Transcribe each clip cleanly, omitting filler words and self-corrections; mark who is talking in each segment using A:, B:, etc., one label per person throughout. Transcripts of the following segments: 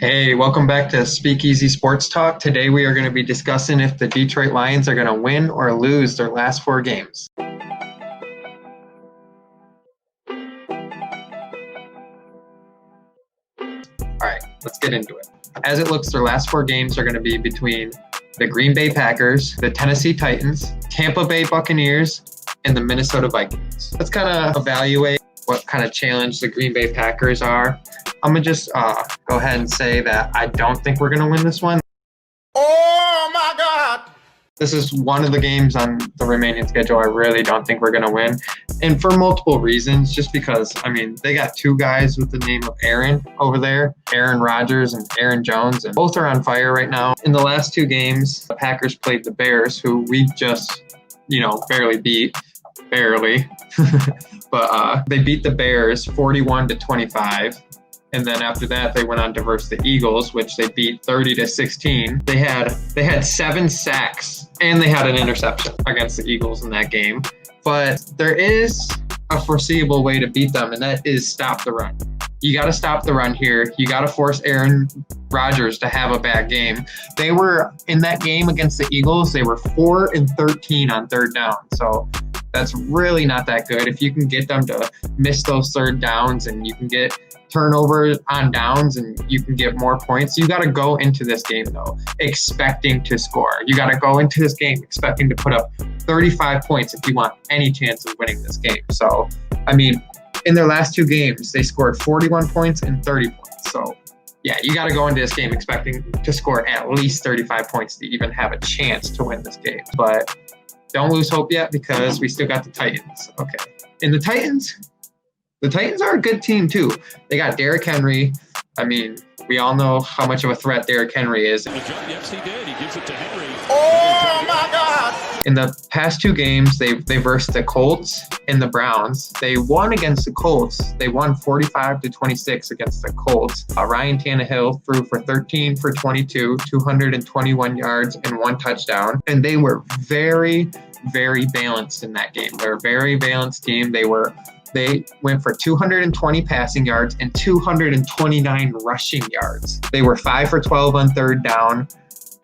A: Hey, welcome back to Speakeasy Sports Talk. Today we are going to be discussing if the Detroit Lions are going to win or lose their last four games. All right, let's get into it. As it looks, their last four games are going to be between the Green Bay Packers, the Tennessee Titans, Tampa Bay Buccaneers, and the Minnesota Vikings. Let's kind of evaluate what kind of challenge the Green Bay Packers are. I'm going to just go ahead and say that I don't think we're going to win this one.
B: Oh my God!
A: This is one of the games on the remaining schedule I really don't think we're going to win. And for multiple reasons, just because, they got two guys with the name of Aaron over there, Aaron Rodgers and Aaron Jones, and both are on fire right now. In the last two games, the Packers played the Bears, who we just, barely beat. Barely. But they beat the Bears 41-25. And then after that, they went on to verse the Eagles, which they beat 30-16. They had 7 sacks and they had an interception against the Eagles in that game. But there is a foreseeable way to beat them, and that is stop the run. You got to stop the run here. You got to force Aaron Rodgers to have a bad game. They were in that game against the Eagles. They were 4-13 on third down. So that's really not that good. If you can get them to miss those third downs and you can get turnovers on downs and you can get more points, you got to go into this game though expecting to score. You got to go into this game expecting to put up 35 points if you want any chance of winning this game. So in their last two games they scored 41 points and 30 points. So yeah, you got to go into this game expecting to score at least 35 points to even have a chance to win this game. But don't lose hope yet, because we still got the Titans. Okay, and the Titans are a good team too. They got Derrick Henry. We all know how much of a threat Derrick Henry is.
B: Yes, he did. He gives it to Henry. Oh my God!
A: In the past two games, they versed the Colts and the Browns. They won against the Colts. They won 45-26 against the Colts. Ryan Tannehill threw for 13 for 22, 221 yards and 1 touchdown. And they were very, very balanced in that game. They're a very balanced team. They went for 220 passing yards and 229 rushing yards. They were 5 for 12 on third down,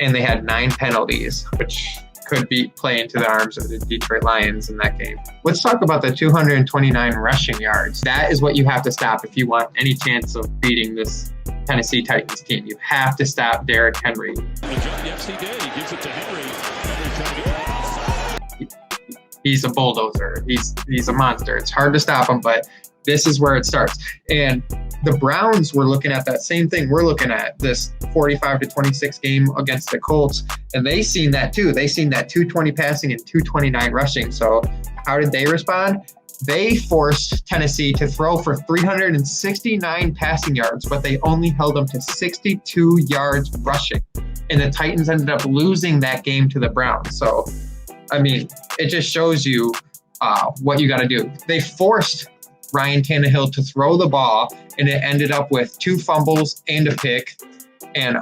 A: and they had 9 penalties, which could play into the arms of the Detroit Lions in that game. Let's talk about the 229 rushing yards. That is what you have to stop if you want any chance of beating this Tennessee Titans team. You have to stop Derrick Henry.
B: Yes, he did. He gives it to Henry.
A: He's a bulldozer. He's a monster. It's hard to stop him, but this is where it starts. And the Browns were looking at that same thing we're looking at, this 45-26 game against the Colts, and they seen that too. They seen that 220 passing and 229 rushing. So how did they respond? They forced Tennessee to throw for 369 passing yards, but they only held them to 62 yards rushing. And the Titans ended up losing that game to the Browns. So it just shows you what you got to do. They forced Ryan Tannehill to throw the ball, and it ended up with 2 fumbles and a pick. And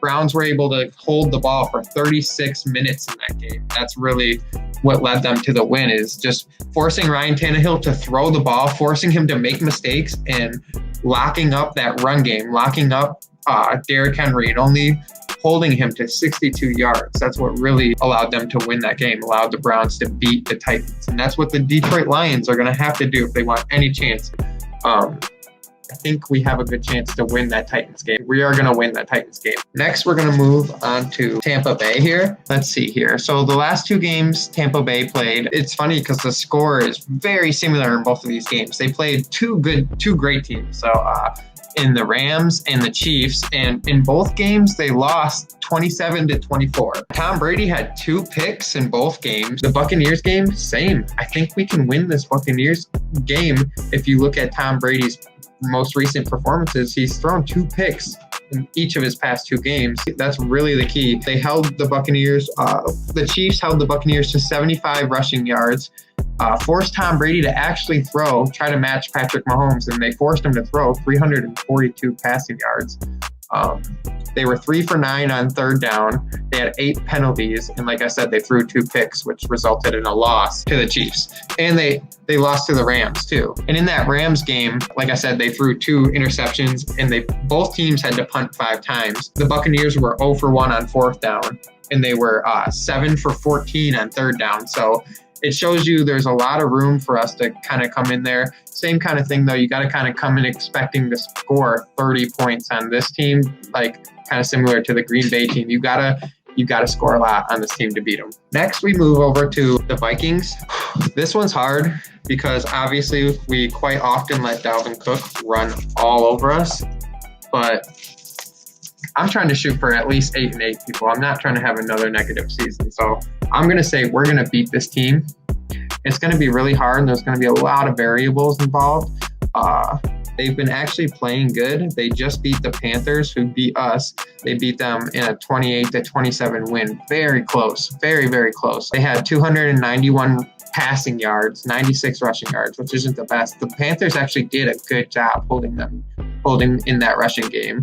A: Browns were able to hold the ball for 36 minutes in that game. That's really what led them to the win, is just forcing Ryan Tannehill to throw the ball, forcing him to make mistakes, and locking up that run game, locking up Derrick Henry, and only holding him to 62 yards. That's what really allowed them to win that game, allowed the Browns to beat the Titans. And that's what the Detroit Lions are going to have to do if they want any chance. I think we have a good chance to win that Titans game. We are going to win that Titans game. Next, we're going to move on to Tampa Bay here. Let's see here. So the last two games Tampa Bay played, it's funny because the score is very similar in both of these games. They played two great teams. So in the Rams and the Chiefs, and in both games they lost 27-24. Tom Brady had 2 picks in both games. The Buccaneers game, same. I think we can win this Buccaneers game. If you look at Tom Brady's most recent performances, he's thrown 2 picks in each of his past 2 games. That's really the key. They held the Buccaneers, the Chiefs held the Buccaneers to 75 rushing yards, forced Tom Brady to actually try to match Patrick Mahomes, and they forced him to throw 342 passing yards. They were 3 for 9 on third down. They had 8 penalties. And like I said, they threw 2 picks, which resulted in a loss to the Chiefs. And they lost to the Rams too. And in that Rams game, like I said, they threw 2 interceptions and both teams had to punt 5 times. The Buccaneers were 0 for 1 on fourth down, and they were 7 for 14 on third down. So it shows you there's a lot of room for us to kind of come in there. Same kind of thing, though. You got to kind of come in expecting to score 30 points on this team, like kind of similar to the Green Bay team. You got to score a lot on this team to beat them. Next, we move over to the Vikings. This one's hard because obviously we quite often let Dalvin Cook run all over us, but I'm trying to shoot for at least 8-8, people. I'm not trying to have another negative season. So I'm going to say we're going to beat this team. It's going to be really hard, and there's going to be a lot of variables involved. They've been actually playing good. They just beat the Panthers, who beat us. They beat them in a 28-27 win. Very close, very, very close. They had 291 passing yards, 96 rushing yards, which isn't the best. The Panthers actually did a good job holding in that rushing game.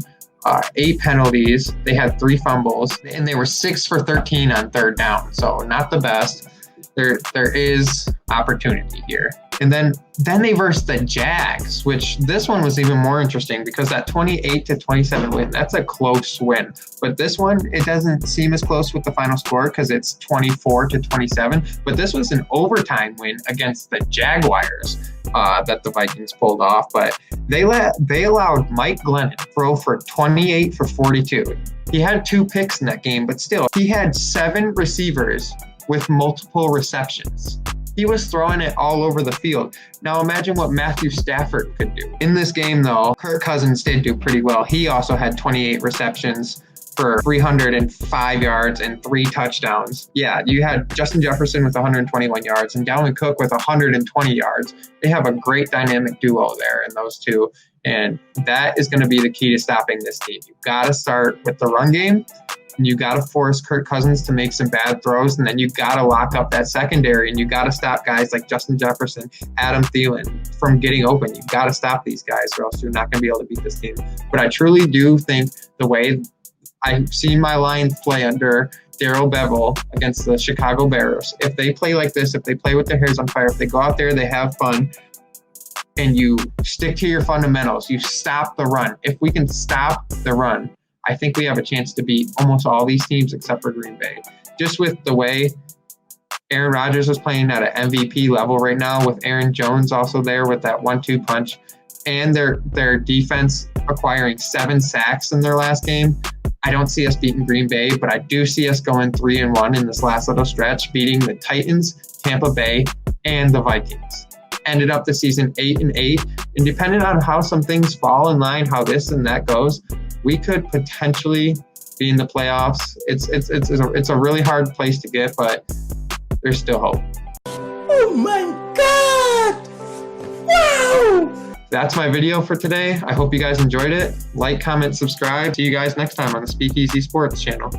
A: 8 penalties. They had 3 fumbles, and they were 6 for 13 on third down. So not the best. There is opportunity here. And then they versed the Jags, which this one was even more interesting because that 28-27 win, that's a close win. But this one, it doesn't seem as close with the final score because it's 24-27. But this was an overtime win against the Jaguars that the Vikings pulled off. But they allowed Mike Glennon throw for 28 for 42. He had 2 picks in that game, but still, he had 7 receivers with multiple receptions. He was throwing it all over the field. Now imagine what Matthew Stafford could do. In this game, though, Kirk Cousins did do pretty well. He also had 28 receptions for 305 yards and 3 touchdowns. Yeah, you had Justin Jefferson with 121 yards and Dalvin Cook with 120 yards. They have a great dynamic duo there in those two. And that is going to be the key to stopping this team. You've got to start with the run game. And you got to force Kirk Cousins to make some bad throws, and then you got to lock up that secondary, and you got to stop guys like Justin Jefferson, Adam Thielen from getting open. You got to stop these guys, or else you're not going to be able to beat this team. But I truly do think the way I've seen my Lions play under Darrell Bevell against the Chicago Bears, if they play like this, if they play with their hairs on fire, if they go out there, they have fun, and you stick to your fundamentals, you stop the run. If we can stop the run, I think we have a chance to beat almost all these teams except for Green Bay. Just with the way Aaron Rodgers is playing at an MVP level right now, with Aaron Jones also there with that 1-2 punch, and their defense acquiring 7 sacks in their last game, I don't see us beating Green Bay, but I do see us going 3-1 in this last little stretch, beating the Titans, Tampa Bay, and the Vikings. Ended up the season 8-8, and depending on how some things fall in line, how this and that goes, we could potentially be in the playoffs. It's a really hard place to get, but there's still hope.
C: Oh my God! Wow!
A: That's my video for today. I hope you guys enjoyed it. Like, comment, subscribe. See you guys next time on the Speakeasy Sports channel.